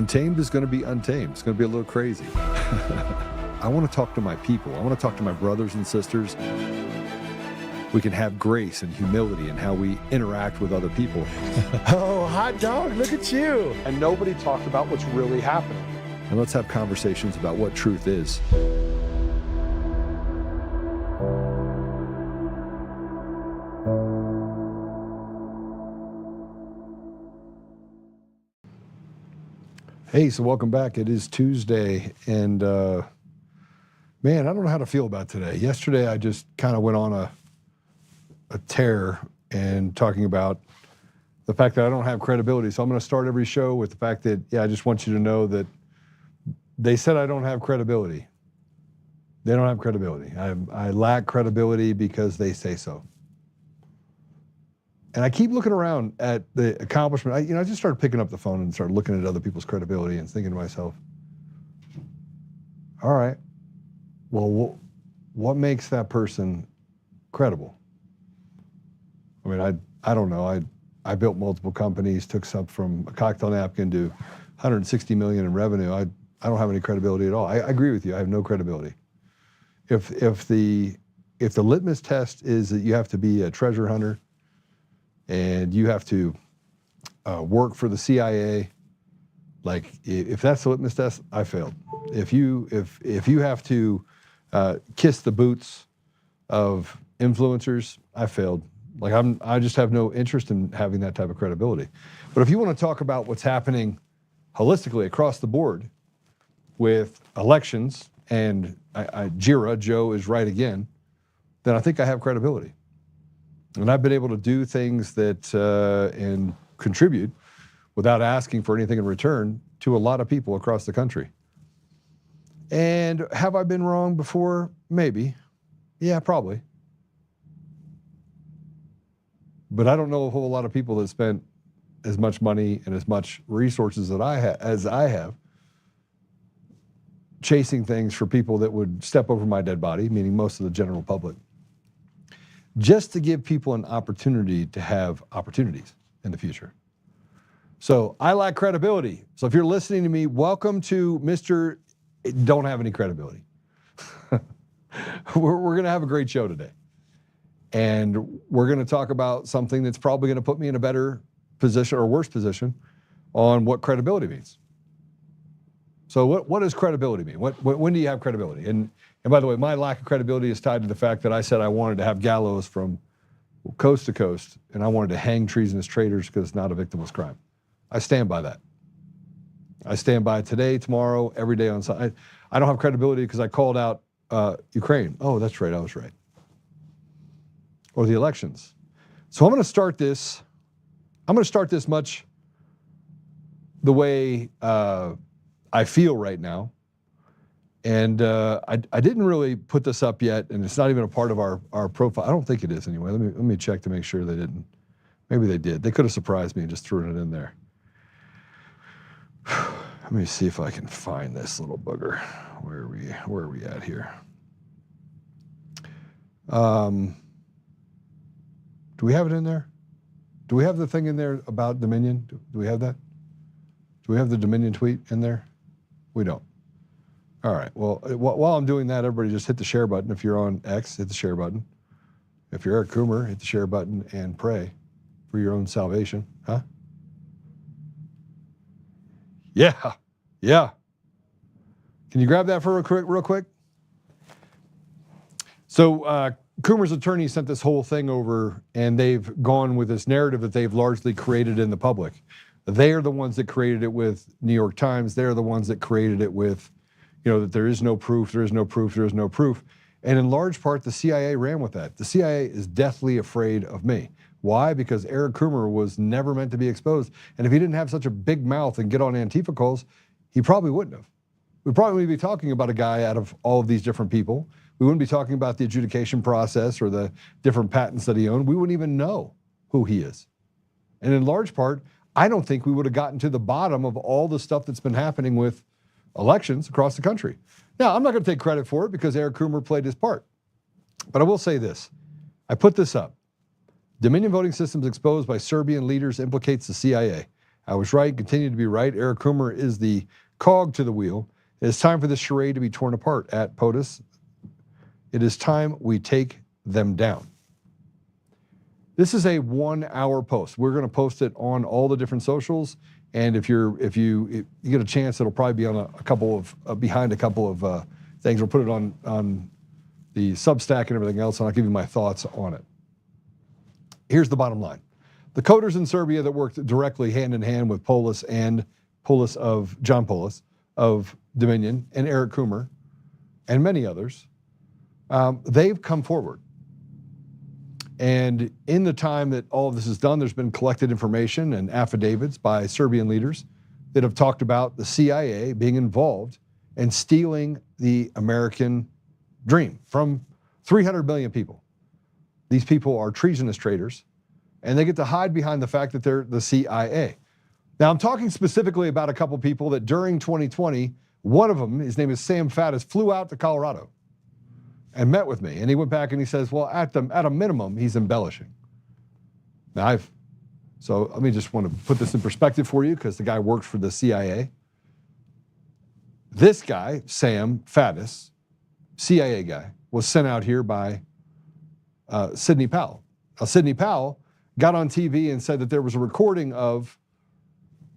Untamed is going to be untamed. It's going to be a little crazy. I want to talk to my people. I want to talk to my brothers and sisters. We can have grace and humility in how we interact with other people. Oh, hot dog, look at you. And nobody talked about what's really happening. And let's have conversations about what truth is. Hey, so welcome back. It is Tuesday, and man, I don't know how to feel about today. Yesterday, I just kind of went on a tear and talking about the fact that I don't have credibility. So I'm going to start every show with the fact that, yeah, I just want you to know that they said I don't have credibility. They don't have credibility. I lack credibility because they say so. And I keep looking around at the accomplishment. I just started picking up the phone and started looking at other people's credibility and thinking to myself, all right, well, what makes that person credible? I mean, I don't know. I built multiple companies, took some from a cocktail napkin to 160 million in revenue. I don't have any credibility at all. I agree with you. I have no credibility. If the litmus test is that you have to be a treasure hunter and you have to work for the CIA, like if that's the litmus test, I failed. If you have to kiss the boots of influencers, I failed. Like I just have no interest in having that type of credibility. But if you want to talk about what's happening holistically across the board with elections and Joe is right again, then I think I have credibility. And I've been able to do things that and contribute without asking for anything in return to a lot of people across the country. And have I been wrong before? Maybe. Yeah, probably. But I don't know a whole lot of people that spent as much money and as much resources that as I have chasing things for people that would step over my dead body, meaning most of the general public, just to give people an opportunity to have opportunities in the future. So I lack credibility. So if you're listening to me, welcome to Mr. Don't have any credibility. We're going to have a great show today. And we're going to talk about something that's probably going to put me in a better position or worse position on what credibility means. So what does credibility mean? When do you have credibility? And by the way, my lack of credibility is tied to the fact that I said I wanted to have gallows from coast to coast, and I wanted to hang treasonous traitors because it's not a victimless crime. I stand by that. I stand by it today, tomorrow, every day on Sunday. I don't have credibility because I called out Ukraine. Oh, that's right, I was right. Or the elections. So I'm going to start this much the way I feel right now. And I didn't really put this up yet, and it's not even a part of our profile. I don't think it is anyway. Let me check to make sure they didn't. Maybe they did. They could have surprised me and just thrown it in there. Let me see if I can find this little booger. Where are we at here? Do we have it in there? Do we have the thing in there about Dominion? Do we have that? Do we have the Dominion tweet in there? We don't. All right, well, while I'm doing that, everybody just hit the share button. If you're on X, hit the share button. If you're Eric Coomer, hit the share button and pray for your own salvation, huh? Yeah. Can you grab that for real quick? So Coomer's attorney sent this whole thing over, and they've gone with this narrative that they've largely created in the public. They are the ones that created it with New York Times. They're the ones that created it with, that there is no proof, there is no proof, there is no proof. And in large part, the CIA ran with that. The CIA is deathly afraid of me. Why? Because Eric Coomer was never meant to be exposed. And if he didn't have such a big mouth and get on Antifa calls, he probably wouldn't have. We'd probably be talking about a guy out of all of these different people. We wouldn't be talking about the adjudication process or the different patents that he owned. We wouldn't even know who he is. And in large part, I don't think we would have gotten to the bottom of all the stuff that's been happening with elections across the country. Now, I'm not going to take credit for it because Eric Coomer played his part. But I will say this. I put this up. Dominion voting systems exposed by Serbian leaders implicates the CIA. I was right, continue to be right. Eric Coomer is the cog to the wheel. It is time for this charade to be torn apart at POTUS. It is time we take them down. This is a 1 hour post. We're going to post it on all the different socials. And if you get a chance, it'll probably be on a couple of, behind a couple of things. We'll put it on the Substack and everything else, and I'll give you my thoughts on it. Here's the bottom line. The coders in Serbia that worked directly hand in hand with John Polis of Dominion and Eric Coomer and many others, they've come forward. And in the time that all of this is done, there's been collected information and affidavits by Serbian leaders that have talked about the CIA being involved in stealing the American dream from 300 million people. These people are treasonous traitors, and they get to hide behind the fact that they're the CIA. Now, I'm talking specifically about a couple people that during 2020, one of them, his name is Sam Faddis, flew out to Colorado and met with me. And he went back and he says, well, at a minimum, he's embellishing. Now, so let me just want to put this in perspective for you, because the guy works for the CIA. This guy, Sam Faddis, CIA guy, was sent out here by Sidney Powell. Now, Sidney Powell got on TV and said that there was a recording of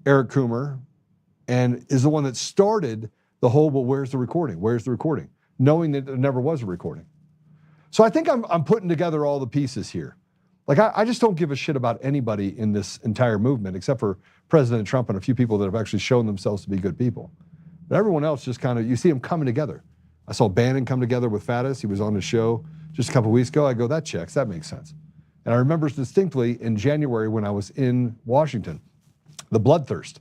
Eric Coomer and is the one that started the whole, well, where's the recording? Where's the recording? Knowing that there never was a recording. So I think I'm putting together all the pieces here. Like, I just don't give a shit about anybody in this entire movement except for President Trump and a few people that have actually shown themselves to be good people. But everyone else just kind of, you see them coming together. I saw Bannon come together with Faddis. He was on the show just a couple weeks ago. I go, that checks, that makes sense. And I remember distinctly in January when I was in Washington, the bloodthirst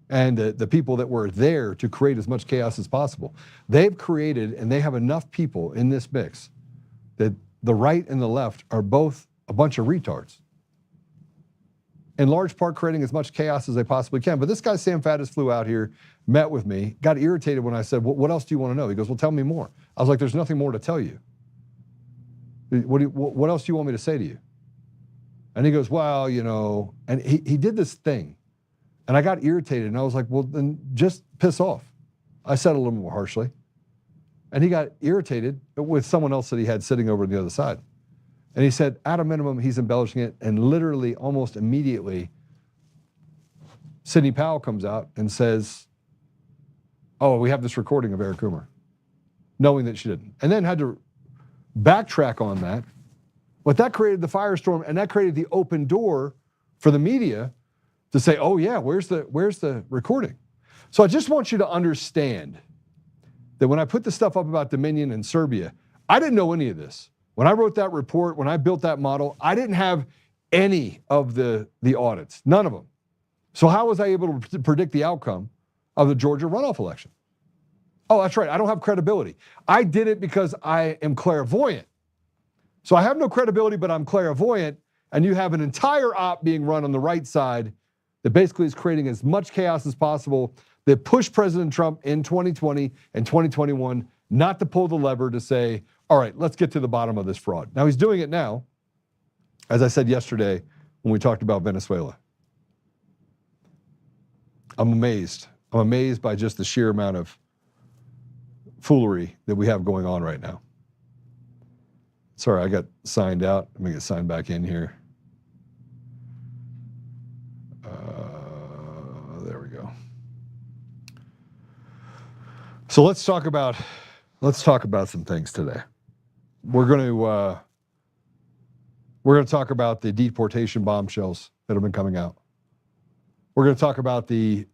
and the people that were there to create as much chaos as possible. They've created, and they have enough people in this mix that the right and the left are both a bunch of retards. In large part creating as much chaos as they possibly can. But this guy, Sam Faddis, flew out here, met with me, got irritated when I said, what else do you want to know? He goes, well, tell me more. I was like, there's nothing more to tell you. What else do you want me to say to you? And he goes, well, you know, and he did this thing. And I got irritated, and I was like, well, then just piss off. I said it a little more harshly. And he got irritated with someone else that he had sitting over on the other side. And he said, at a minimum, he's embellishing it. And literally, almost immediately, Sidney Powell comes out and says, oh, we have this recording of Eric Coomer, knowing that she didn't. And then had to backtrack on that. But that created the firestorm, and that created the open door for the media to say, oh yeah, where's the recording? So I just want you to understand that when I put the stuff up about Dominion and Serbia, I didn't know any of this. When I wrote that report, when I built that model, I didn't have any of the audits, none of them. So how was I able to predict the outcome of the Georgia runoff election? Oh, that's right, I don't have credibility. I did it because I am clairvoyant. So I have no credibility, but I'm clairvoyant, and you have an entire op being run on the right side that basically is creating as much chaos as possible that pushed President Trump in 2020 and 2021 not to pull the lever to say, all right, let's get to the bottom of this fraud. Now he's doing it now, as I said yesterday when we talked about Venezuela. I'm amazed. I'm amazed by just the sheer amount of foolery that we have going on right now. Sorry, I got signed out. Let me get signed back in here. There we go. So let's talk about some things today. We're going to talk about the deportation bombshells that have been coming out. We're going to talk about the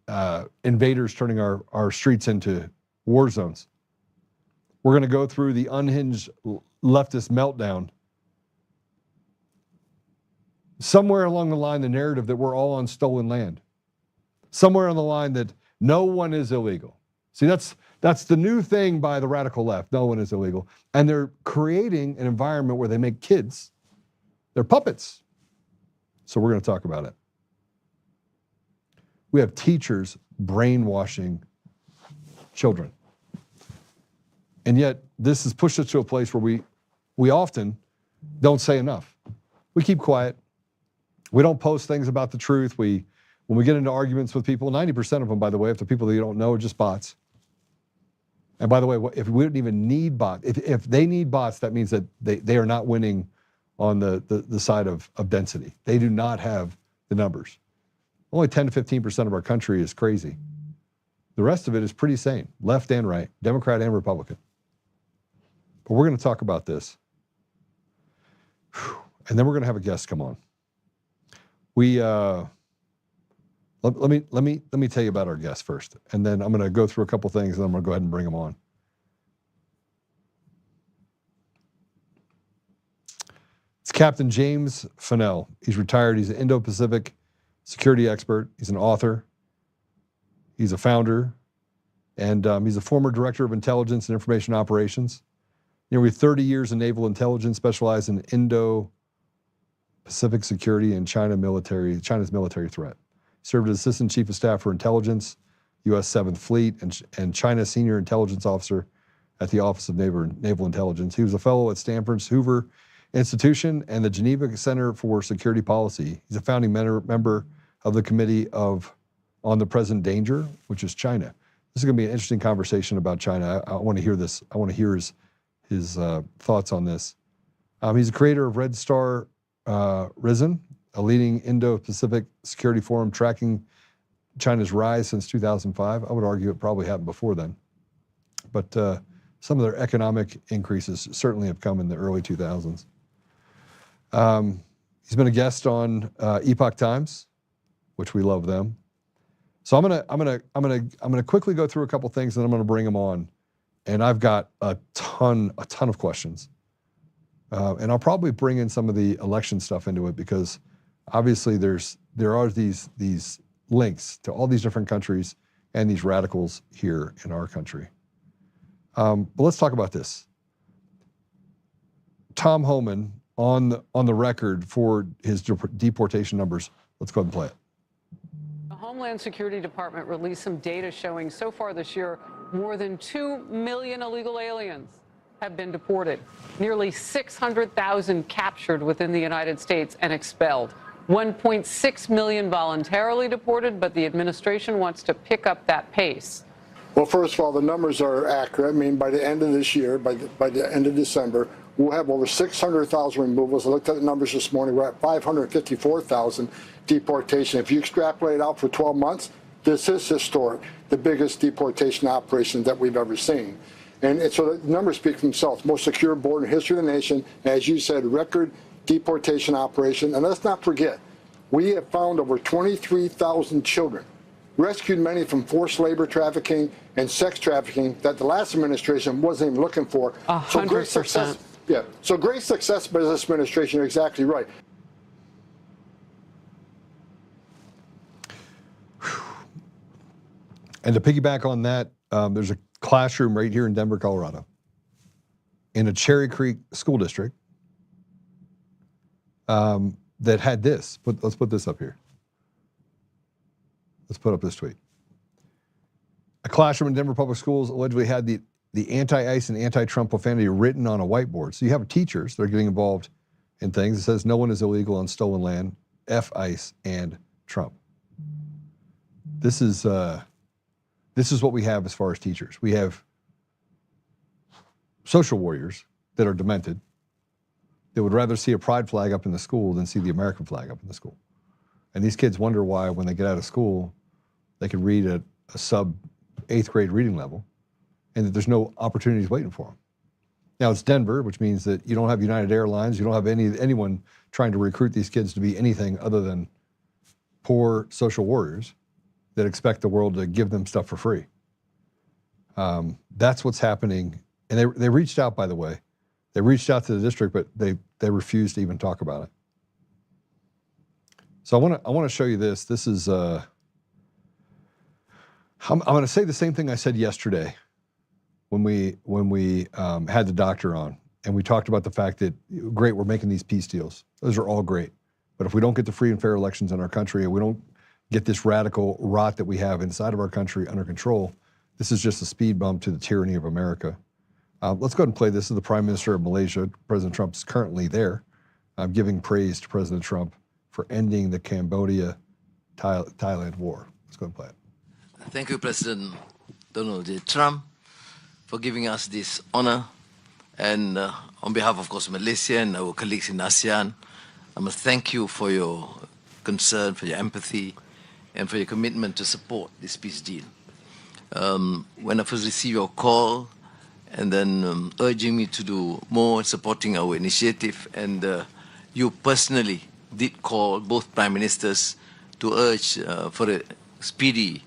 invaders turning our streets into war zones. We're going to go through the unhinged leftist meltdown. Somewhere along the line, the narrative that we're all on stolen land. Somewhere on the line that no one is illegal. See, that's the new thing by the radical left. No one is illegal. And they're creating an environment where they make kids, they're puppets. So we're going to talk about it. We have teachers brainwashing children. And yet, this has pushed us to a place where we often don't say enough. We keep quiet. We don't post things about the truth. We When we get into arguments with people, 90% of them, by the way, if the people that you don't know are just bots. And by the way, if we don't even need bots, if they need bots, that means that they are not winning on the side of density. They do not have the numbers. Only 10 to 15% of our country is crazy. The rest of it is pretty sane, left and right, Democrat and Republican. But we're going to talk about this. And then we're going to have a guest come on. Let me tell you about our guest first, and then I'm going to go through a couple things, and I'm going to go ahead and bring them on. It's Captain James Fanell. He's retired. He's an Indo-Pacific security expert. He's an author. He's a founder, and he's a former director of intelligence and information operations. Nearly 30 years in naval intelligence, specialized in Indo-Pacific security and China's military threat. Served as Assistant Chief of Staff for Intelligence, U.S. 7th Fleet, and China Senior Intelligence Officer at the Office of Naval Intelligence. He was a fellow at Stanford's Hoover Institution and the Geneva Center for Security Policy. He's a founding member of the Committee on the Present Danger, which is China. This is going to be an interesting conversation about China. I want to hear this. I want to hear his thoughts on this. He's a creator of Red Star Risen, a leading Indo-Pacific security forum tracking China's rise since 2005. I would argue it probably happened before then. But some of their economic increases certainly have come in the early 2000s. He's been a guest on Epoch Times, which we love them. So I'm gonna quickly go through a couple things, and then I'm gonna bring them on. And I've got a ton of questions. And I'll probably bring in some of the election stuff into it, because obviously there are these links to all these different countries and these radicals here in our country. But let's talk about this. Tom Homan on the record for his deportation numbers. Let's go ahead and play it. The Homeland Security Department released some data showing so far this year more than 2 million illegal aliens have been deported. Nearly 600,000 captured within the United States and expelled. 1.6 million voluntarily deported, but the administration wants to pick up that pace. Well, first of all, the numbers are accurate. I mean, by the end of this year, by the end of December, we'll have over 600,000 removals. I looked at the numbers this morning. We're at 554,000 deportation. If you extrapolate out for 12 months, this is historic, the biggest deportation operation that we've ever seen. And so the numbers speak for themselves. Most secure border in history of the nation. As you said, record deportation operation. And let's not forget, we have found over 23,000 children, rescued many from forced labor trafficking and sex trafficking that the last administration wasn't even looking for. 100%. So great success. Yeah. So great success by this administration. You're exactly right. And to piggyback on that, there's a classroom right here in Denver, Colorado, in a Cherry Creek school district that had this. Let's put this up here. Let's put up this tweet. A classroom in Denver Public Schools allegedly had the anti-ICE and anti-Trump profanity written on a whiteboard. So you have teachers that are getting involved in things. It says no one is illegal on stolen land, F ICE and Trump. This is what we have as far as teachers. We have social warriors that are demented, that would rather see a pride flag up in the school than see the American flag up in the school. And these kids wonder why, when they get out of school, they can read at a sub 8th grade reading level, and that there's no opportunities waiting for them. Now it's Denver, which means that you don't have United Airlines, you don't have anyone trying to recruit these kids to be anything other than poor social warriors that expect the world to give them stuff for free. That's what's happening. And they reached out, by the way. They reached out to the district, but they refused to even talk about it. So I want to show you this. This is, I'm going to say the same thing I said yesterday when we had the doctor on, and we talked about the fact that, great, we're making these peace deals. Those are all great. But if we don't get the free and fair elections in our country, and we don't get this radical rot that we have inside of our country under control, this is just a speed bump to the tyranny of America. Let's go ahead and play this. This is the Prime Minister of Malaysia. President Trump is currently there, giving praise to President Trump for ending the Cambodia-Thailand Thailand war. Let's go and play it. Thank you, President Donald J. Trump, for giving us this honor. And on behalf, of course, Malaysia and our colleagues in ASEAN, I must thank you for your concern, for your empathy, and for your commitment to support this peace deal. When I first received your call, and then urging me to do more, supporting our initiative, and you personally did call both prime ministers to urge for a speedy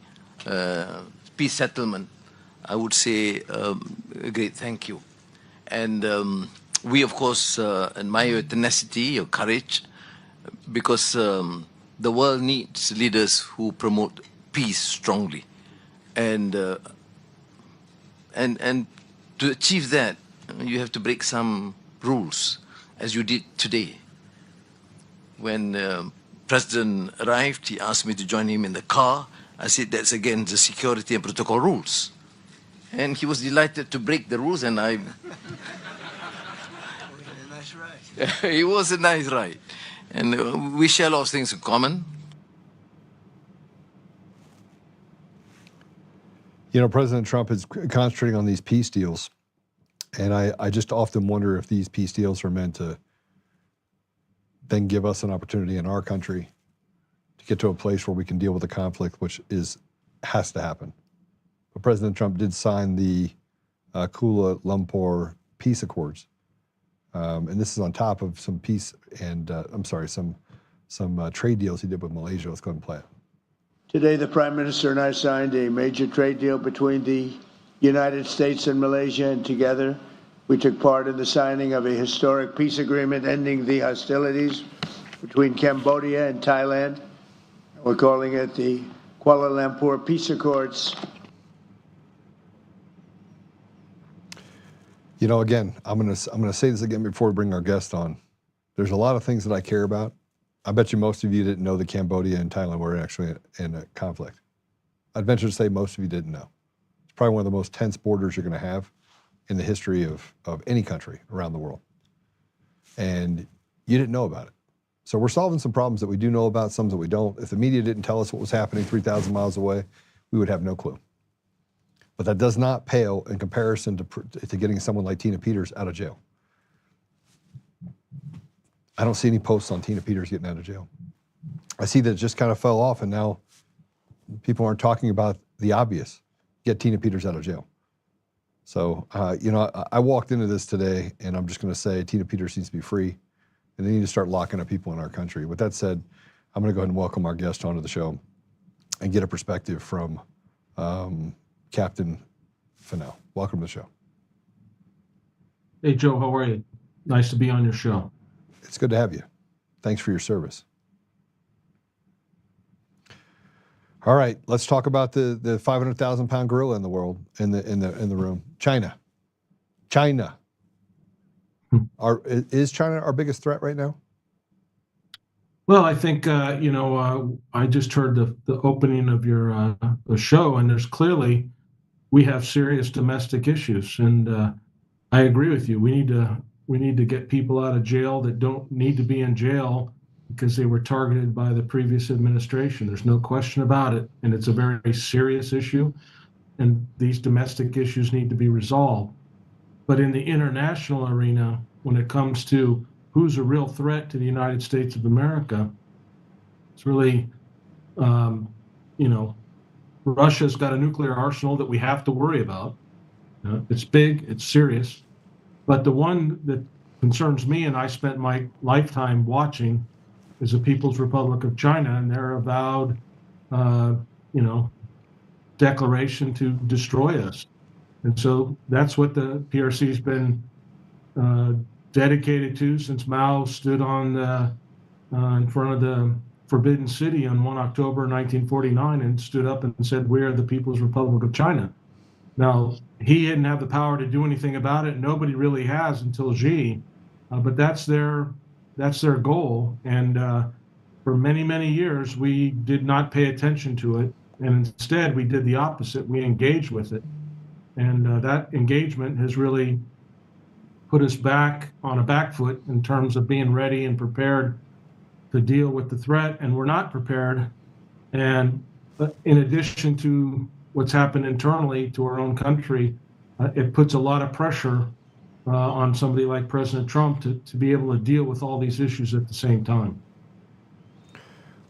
peace settlement, I would say a great thank you. And we, of course, admire your tenacity, your courage, because the world needs leaders who promote peace strongly. And to achieve that, you have to break some rules, as you did today. When President arrived, he asked me to join him in the car. I said that's against the security and protocol rules. And he was delighted to break the rules, and I... It was a nice ride. And we share a lot of things in common. You know, President Trump is concentrating on these peace deals. And I just often wonder if these peace deals are meant to then give us an opportunity in our country to get to a place where we can deal with the conflict, which has to happen. But President Trump did sign the Kuala Lumpur Peace Accords. And this is on top of some peace and, some trade deals he did with Malaysia. Let's go ahead and play it. Today, the Prime Minister and I signed a major trade deal between the United States and Malaysia, and together we took part in the signing of a historic peace agreement ending the hostilities between Cambodia and Thailand. We're calling it the Kuala Lumpur Peace Accords. You know, again, I'm gonna say this again before we bring our guest on. There's a lot of things that I care about. I bet you most of you didn't know that Cambodia and Thailand were actually in a conflict. I'd venture to say most of you didn't know. It's probably one of the most tense borders you're going to have in the history of any country around the world. And you didn't know about it. So we're solving some problems that we do know about, some that we don't. If the media didn't tell us what was happening 3,000 miles away, we would have no clue. But that does not pale in comparison to getting someone like Tina Peters out of jail. I don't see any posts on Tina Peters getting out of jail. I see that it just kind of fell off, and now people aren't talking about the obvious. Get Tina Peters out of jail. So, you know, I walked into this today, and I'm just going to say Tina Peters needs to be free, and they need to start locking up people in our country. With that said, I'm going to go ahead and welcome our guest onto the show and get a perspective from Captain Fanell. Welcome to the show. Hey, Joe, how are you? Nice to be on your show. It's good to have you. Thanks for your service. All right, let's talk about the 500,000-pound gorilla in the world, in the room. China. Is China our biggest threat right now? Well, I think I just heard the opening of your the show, and there's clearly we have serious domestic issues, and I agree with you. We need to get people out of jail that don't need to be in jail because they were targeted by the previous administration. There's no question about it, and it's a very serious issue, and these domestic issues need to be resolved. But in the international arena, when it comes to who's a real threat to the United States of America, it's really, Russia's got a nuclear arsenal that we have to worry about. It's big, it's serious. But the one that concerns me, and I spent my lifetime watching, is the People's Republic of China and their avowed, declaration to destroy us. And so that's what the PRC's been dedicated to since Mao stood on in front of the Forbidden City on 1 October 1949 and stood up and said, "We are the People's Republic of China." Now, he didn't have the power to do anything about it. Nobody really has until Xi, but that's their goal. And for many, many years, we did not pay attention to it. And instead, we did the opposite. We engaged with it. And that engagement has really put us back on a back foot in terms of being ready and prepared to deal with the threat. And we're not prepared And in addition to what's happened internally to our own country, it puts a lot of pressure on somebody like President Trump to be able to deal with all these issues at the same time.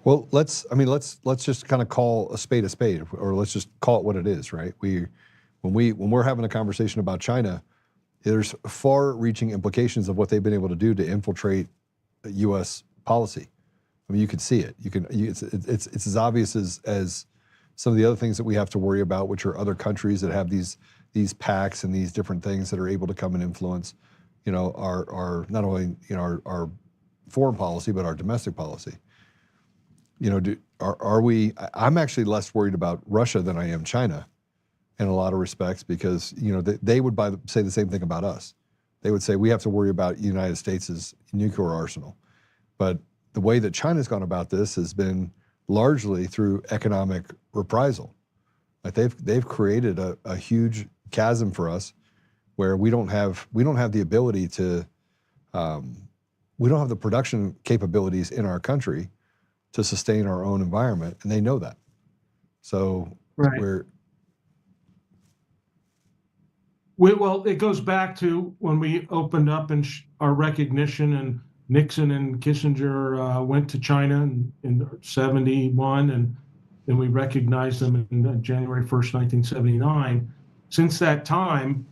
Well, let's just kind of call a spade, or let's just call it what it is, right? When we're having a conversation about China, there's far-reaching implications of what they've been able to do to infiltrate U.S. policy. I mean, you can see it. It's as obvious as some of the other things that we have to worry about, which are other countries that have these pacts and these different things that are able to come and influence, our not only our foreign policy but our domestic policy. Are we? I'm actually less worried about Russia than I am China, in a lot of respects, because they would say the same thing about us. They would say we have to worry about the United States' nuclear arsenal, but the way that China's gone about this has been largely through economic reprisal. Like they've created a huge chasm for us, where we don't have the ability to, we don't have the production capabilities in our country to sustain our own environment, and they know that. So right. Well, it goes back to when we opened up and our recognition, and Nixon and Kissinger went to China in 71, and then we recognized them in January 1st, 1979. Since that time,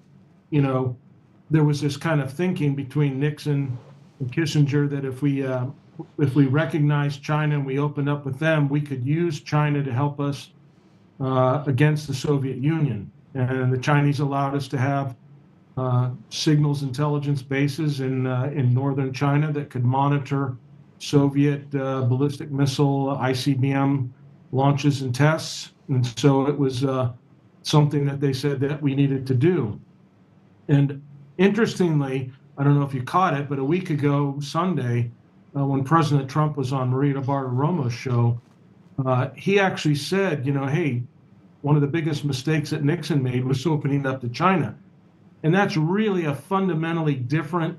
there was this kind of thinking between Nixon and Kissinger that if we recognized China and we opened up with them, we could use China to help us against the Soviet Union. And the Chinese allowed us to have signals intelligence bases in northern China that could monitor Soviet ballistic missile ICBM launches and tests. And so it was something that they said that we needed to do. And interestingly, I don't know if you caught it, but a week ago Sunday, when President Trump was on Maria Bartiromo's show, he actually said, hey, one of the biggest mistakes that Nixon made was opening up to China. And that's really a fundamentally different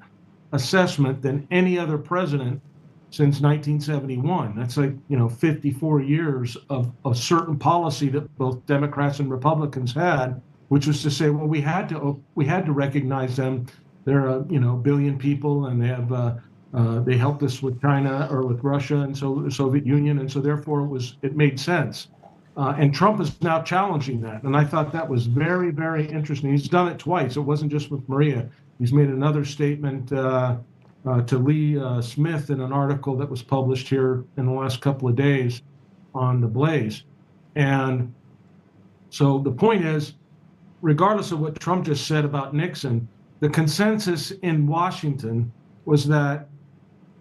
assessment than any other president since 1971. That's like, 54 years of a certain policy that both Democrats and Republicans had, which was to say, well, we had to recognize them. They're a billion people, and they helped us with China or with Russia, and so the Soviet Union, and so therefore it made sense. And Trump is now challenging that, and I thought that was very, very interesting. He's done it twice. It wasn't just with Maria. He's made another statement to Lee Smith in an article that was published here in the last couple of days on The Blaze. And so the point is, regardless of what Trump just said about Nixon, the consensus in Washington was that,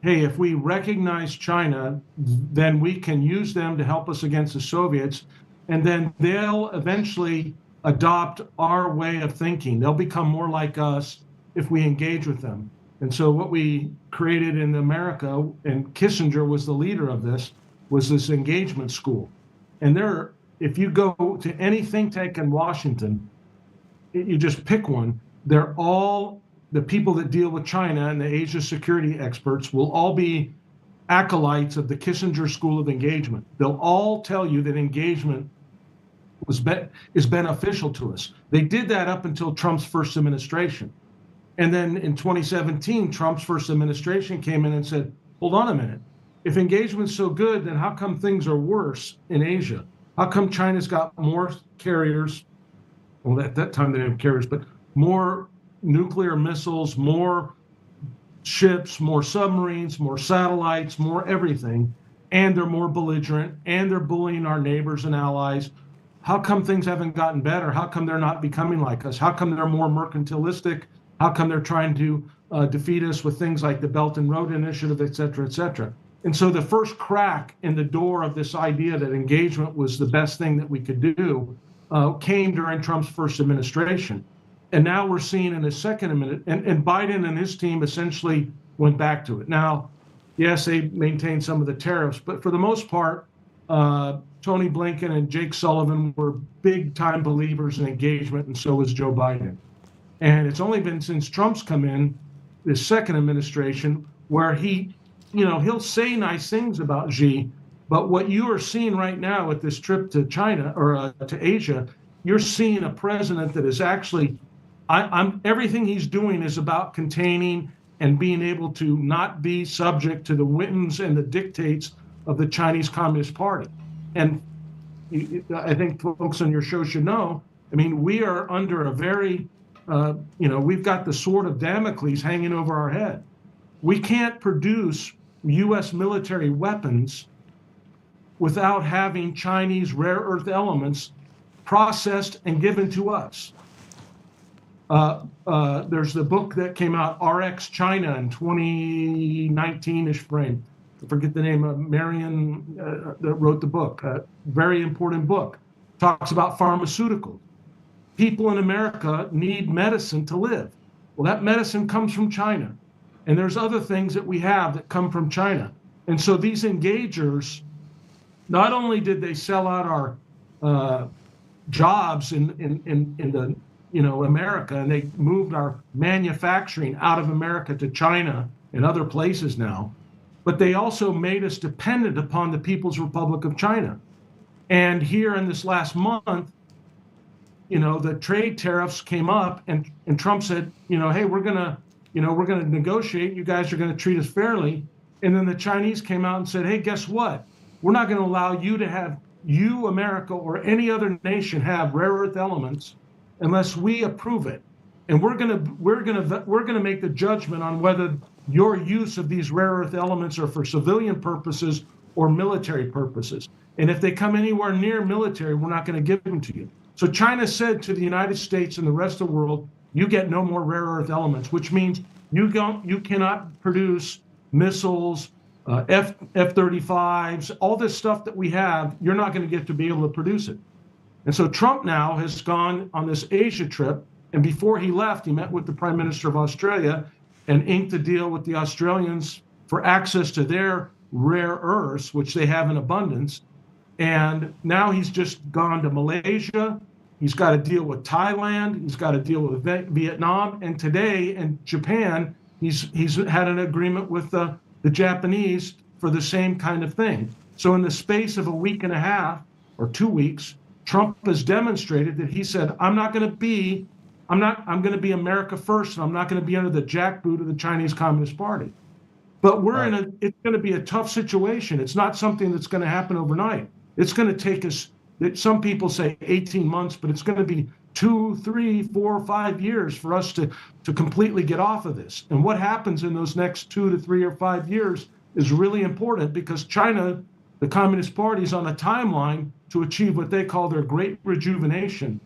hey, if we recognize China, then we can use them to help us against the Soviets, and then they'll eventually adopt our way of thinking. They'll become more like us if we engage with them. And so what we created in America, and Kissinger was the leader of this, was this engagement school. And if you go to any think tank in Washington, you just pick one, they're all the people that deal with China and the Asia security experts will all be acolytes of the Kissinger School of Engagement. They'll all tell you that engagement is beneficial to us. They did that up until Trump's first administration. And then in 2017, Trump's first administration came in and said, hold on a minute. If engagement's so good, then how come things are worse in Asia? How come China's got more carriers? Well, at that time they didn't have carriers, but more nuclear missiles, more ships, more submarines, more satellites, more everything, and they're more belligerent, and they're bullying our neighbors and allies. How come things haven't gotten better? How come they're not becoming like us? How come they're more mercantilistic? How come they're trying to defeat us with things like the Belt and Road Initiative, et cetera, et cetera? And so the first crack in the door of this idea that engagement was the best thing that we could do came during Trump's first administration. And now we're seeing in his second administration, and Biden and his team essentially went back to it. Now, yes, they maintained some of the tariffs, but for the most part, Tony Blinken and Jake Sullivan were big-time believers in engagement, and so was Joe Biden. And it's only been since Trump's come in, this second administration, where he'll say nice things about Xi, But what you are seeing right now with this trip to China or to Asia, you're seeing a president that is actually, everything he's doing is about containing and being able to not be subject to the whims and the dictates of the Chinese Communist Party. And I think folks on your show should know, I mean, we are under a very, we've got the sword of Damocles hanging over our head. We can't produce U.S. military weapons without having Chinese rare earth elements processed and given to us. There's the book that came out, RX China, in 2019-ish frame. I forget the name of Marion that wrote the book. Very important book. Talks about pharmaceuticals. People in America need medicine to live. Well, that medicine comes from China. And there's other things that we have that come from China. And so these engagers, not only did they sell out our jobs in the America, and they moved our manufacturing out of America to China and other places now, but they also made us dependent upon the People's Republic of China. And here in this last month, the trade tariffs came up, and Trump said, hey, we're gonna negotiate. You guys are gonna treat us fairly. And then the Chinese came out and said, hey, guess what? We're not gonna allow you to have, America, or any other nation have rare earth elements unless we approve it. And we're gonna make the judgment on whether your use of these rare earth elements are for civilian purposes or military purposes. And if they come anywhere near military, we're not gonna give them to you. So China said to the United States and the rest of the world, you get no more rare earth elements, which means you cannot produce missiles, F-35s, all this stuff that we have, you're not going to get to be able to produce it. And so Trump now has gone on this Asia trip, and before he left, he met with the Prime Minister of Australia and inked a deal with the Australians for access to their rare earths, which they have in abundance. And now he's just gone to Malaysia. He's got to deal with Thailand. He's got to deal with Vietnam. And today in Japan, he's had an agreement with the Japanese for the same kind of thing. So in the space of a week and a half or 2 weeks, Trump has demonstrated that he said, I'm going to be America first, and I'm not going to be under the jackboot of the Chinese Communist Party. But it's going to be a tough situation. It's not something that's going to happen overnight. It's going to take us, some people say 18 months, but it's going to be 2, 3, 4, 5 years for us to completely get off of this. And what happens in those next 2 to 3 or 5 years is really important, because China, the Communist Party, is on a timeline to achieve what they call their Great Rejuvenation.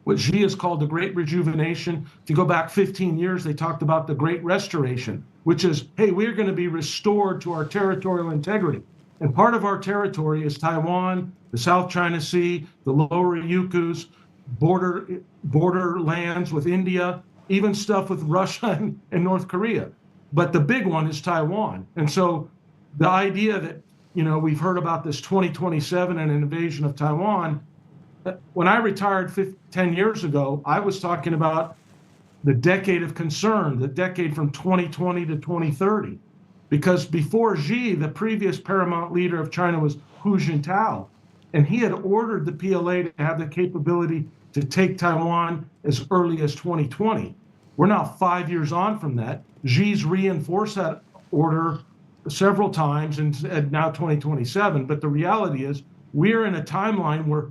What Xi has called the Great Rejuvenation. If you go back 15 years, they talked about the Great Restoration, which is, hey, we're going to be restored to our territorial integrity. And part of our territory is Taiwan, the South China Sea, the lower Yukus, border lands with India, even stuff with Russia and North Korea. But the big one is Taiwan. And so the idea that, we've heard about this 2027 and an invasion of Taiwan. When I retired 10 years ago, I was talking about the decade of concern, the decade from 2020 to 2030. Because before Xi, the previous paramount leader of China was Hu Jintao, and he had ordered the PLA to have the capability to take Taiwan as early as 2020. We're now 5 years on from that. Xi's reinforced that order several times, and now 2027. But the reality is, we're in a timeline where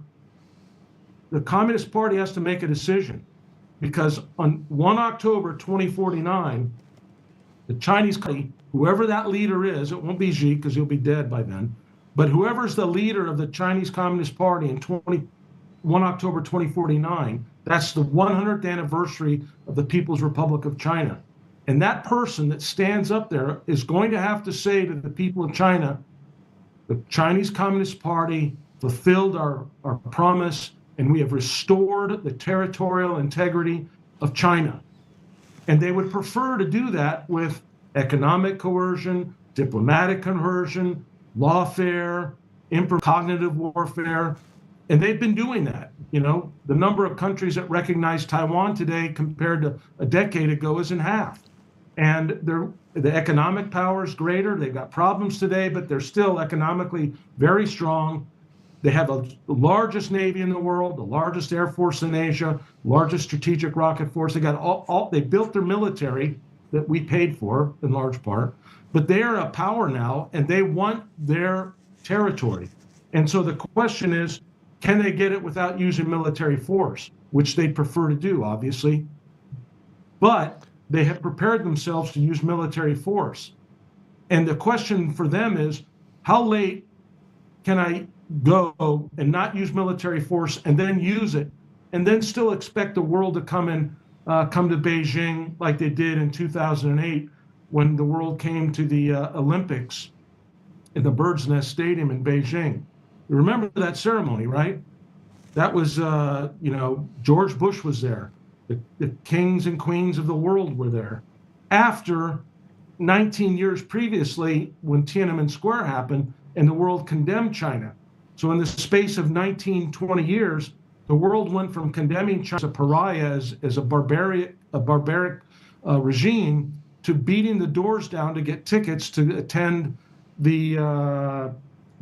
the Communist Party has to make a decision, because on 1 October 2049, the Chinese, whoever that leader is, it won't be Xi because he'll be dead by then, but whoever's the leader of the Chinese Communist Party in 1 October 2049, that's the 100th anniversary of the People's Republic of China. And that person that stands up there is going to have to say to the people of China, the Chinese Communist Party fulfilled our promise, and we have restored the territorial integrity of China. And they would prefer to do that with economic coercion, diplomatic coercion, lawfare, cognitive warfare. And they've been doing that. The number of countries that recognize Taiwan today compared to a decade ago is in half. And the economic power is greater. They've got problems today, but they're still economically very strong. They have the largest Navy in the world, the largest Air Force in Asia, largest strategic rocket force. They got they built their military that we paid for in large part, but they're a power now and they want their territory. And so the question is, can they get it without using military force, which they prefer to do, obviously. But they have prepared themselves to use military force. And the question for them is, how late can I go and not use military force and then use it and then still expect the world to come to Beijing like they did in 2008 when the world came to the Olympics in the Bird's Nest Stadium in Beijing. You remember that ceremony, right? That was, George Bush was there. The kings and queens of the world were there. After 19 years previously, when Tiananmen Square happened and the world condemned China. So in the space of 19, 20 years, the world went from condemning China as a pariah, as a barbaric regime, to beating the doors down to get tickets to attend the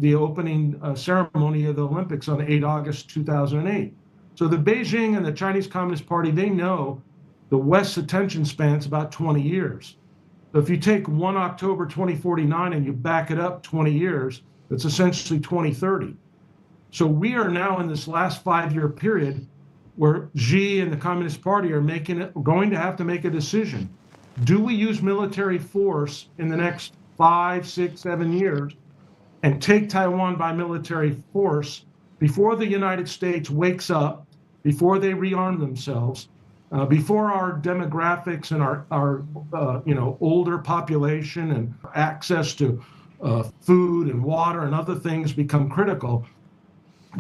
opening ceremony of the Olympics on 8 August 2008. So the Beijing and the Chinese Communist Party, they know the West's attention span's about 20 years. So if you take 1 October 2049 and you back it up 20 years, it's essentially 2030. So we are now in this last 5-year period where Xi and the Communist Party are going to have to make a decision. Do we use military force in the next 5, 6, 7 years and take Taiwan by military force before the United States wakes up, before they rearm themselves, before our demographics and our older population and access to food and water and other things become critical?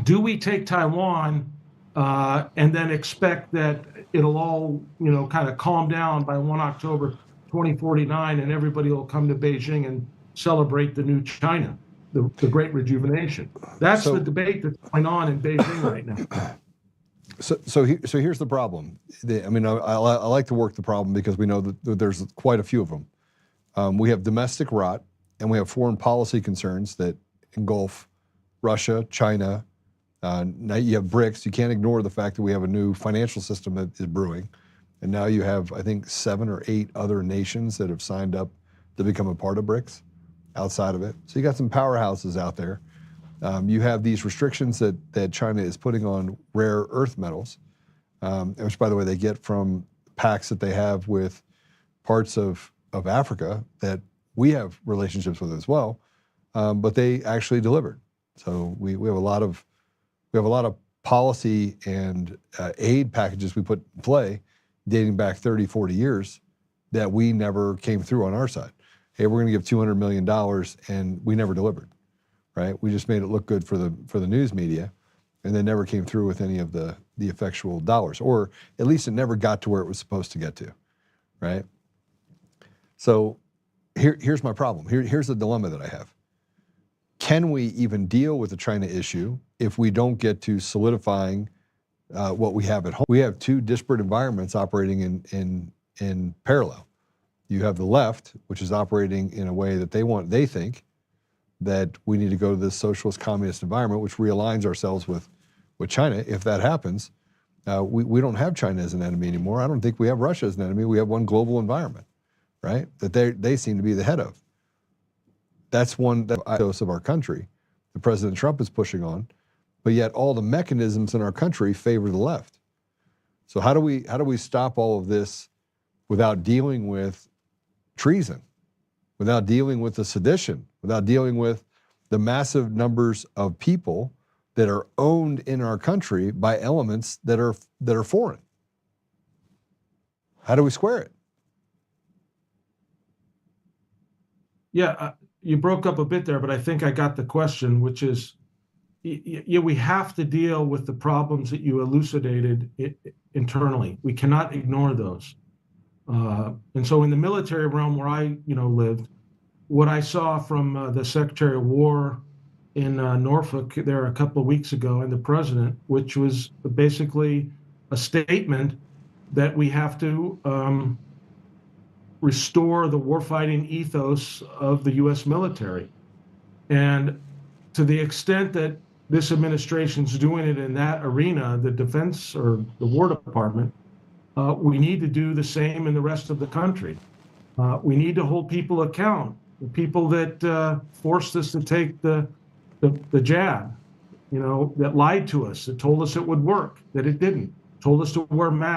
Do we take Taiwan and then expect that it'll all, kind of calm down by 1 October 2049 and everybody will come to Beijing and celebrate the new China, the Great Rejuvenation? That's the debate that's going on in Beijing right now. So here's the problem. I like to work the problem because we know that there's quite a few of them. We have domestic rot and we have foreign policy concerns that engulf Russia, China. Now you have BRICS. You can't ignore the fact that we have a new financial system that is brewing. And now you have, I think, 7 or 8 other nations that have signed up to become a part of BRICS outside of it. So you got some powerhouses out there. You have these restrictions that China is putting on rare earth metals, which, by the way, they get from pacts that they have with parts of Africa that we have relationships with as well, but they actually delivered. So we have a lot of policy and aid packages we put in play dating back 30, 40 years that we never came through on our side. Hey, we're going to give $200 million, and we never delivered. Right? We just made it look good for the news media, and then never came through with any of the effectual dollars, or at least it never got to where it was supposed to get to, right? So here's my problem. Here's the dilemma that I have. Can we even deal with the China issue if we don't get to solidifying what we have at home? We have 2 disparate environments operating in parallel. You have the left, which is operating in a way that they think that we need to go to this socialist communist environment, which realigns ourselves with China. If that happens, we don't have China as an enemy anymore. I don't think we have Russia as an enemy. We have one global environment, right? That they seem to be the head of. That's one ethos of our country that President Trump is pushing on, but yet all the mechanisms in our country favor the left. So how do we stop all of this without dealing with treason, without dealing with the sedition, without dealing with the massive numbers of people that are owned in our country by elements that are foreign? How do we square it? Yeah, you broke up a bit there, but I think I got the question, which is, we have to deal with the problems that you elucidated internally. We cannot ignore those. And so in the military realm where I lived, what I saw from the Secretary of War in Norfolk there a couple of weeks ago and the president, which was basically a statement that we have to restore the warfighting ethos of the U.S. military. And to the extent that this administration's doing it in that arena, the defense or the War Department, we need to do the same in the rest of the country. We need to hold people account. The people that forced us to take the jab, that lied to us, that told us it would work, that it didn't, told us to wear masks.